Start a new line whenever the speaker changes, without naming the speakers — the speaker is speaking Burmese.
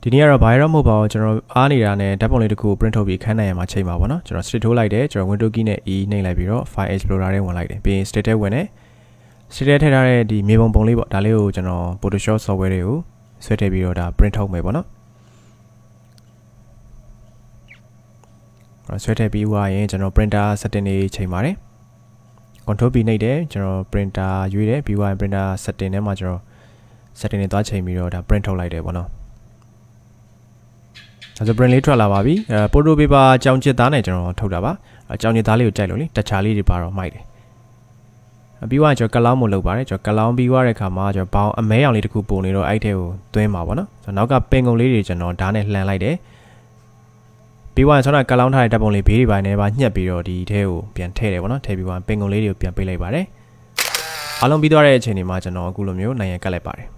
ဒီနေ့ကတော့ဘာရောမဟုတ်ပါဘူးကျွန်တော်အားနေတာနဲ့ဓာတ်ပုံလေးတစ်ခု print ထုတ်ပြီးခန်းနိုင်ရမှာချိန်ပါပေါ့နော်ကျွန်တော် straight ထိုးလိုက်တယ်ကျွန်တော် window key နဲ့ e နှိပ်လိုက်ပြီးတော့ file explorer ထဲဝင်လိုက်တယ်ပြီးရင် state ထဲဝင်တယ် state ထဲထည့်ထားတဲ့ဒီမြေပုံလေးပေါ့ဒါလေးကိုကျွန်တော် Photoshop software တွေကိုဆွဲထည့်ပြီးတော့ဒါ print ထုတ်မယ်ပေါ့နော်ဆွဲထည့်ပြီးွားရင်ကျွန်တော် printer setting တွေချိန်ပါတယ် control B နှိပ်တယ်ကျွန်တော် printer ရွေးတယ်ပြီးွားရင် printer setting ထဲမှာကျွန်တော် setting တွေသွားချိန်ပြီးတော့ဒါ print ထုတ်လိုက်တယ်ပေါ့နော်ဒါဆို print လေးထွက်လာပါပြီphoto paper ကြောင်ချစ်သားနဲ့ကျွန်တော်ထုတ်တာပါကြောင်ချစ်သားလေးကိုကြိုက်လို့လေတခြားလေးတွေပါတော့မိုက်တယ်ပြီးွားရင်ကျွန်တော်ကလောင်းမို့လုပ်ပါတယ်ကျွန်တော်ကလောင်းပြီးွားတဲ့အခါမှာကျွန်တော်ဘောင်းအမဲရောင်လေးတစ်ခုပုံနေတော့အဲ့ထဲကိုသွင်းပါပေါ့နော်နောက်ကပင်ကုန်လေးတွေကျွန်တော်ဓာတ်နဲ့လှန်လိုက်တယ်ပြီးွားရင်ဆောင်းကလောင်းထားတဲ့ဓာတ်ပုံလေးဘေးတွေပိုင်းနဲ့ပါညှက်ပြီးတော့ဒီထဲကိုပြန်ထည့်တယ်ပေါ့နော်ထည့်ပြီးွားပင်ကုန်လေးတွေကိုပြန်ပေးလိုက်ပါတယ်အားလုံးပြီးသွားတဲ့အချိန်ဒီမှာကျွန်တော်အခုလိုမျိုးနိုင်ရန်ကတ်လိုက်ပါတယ်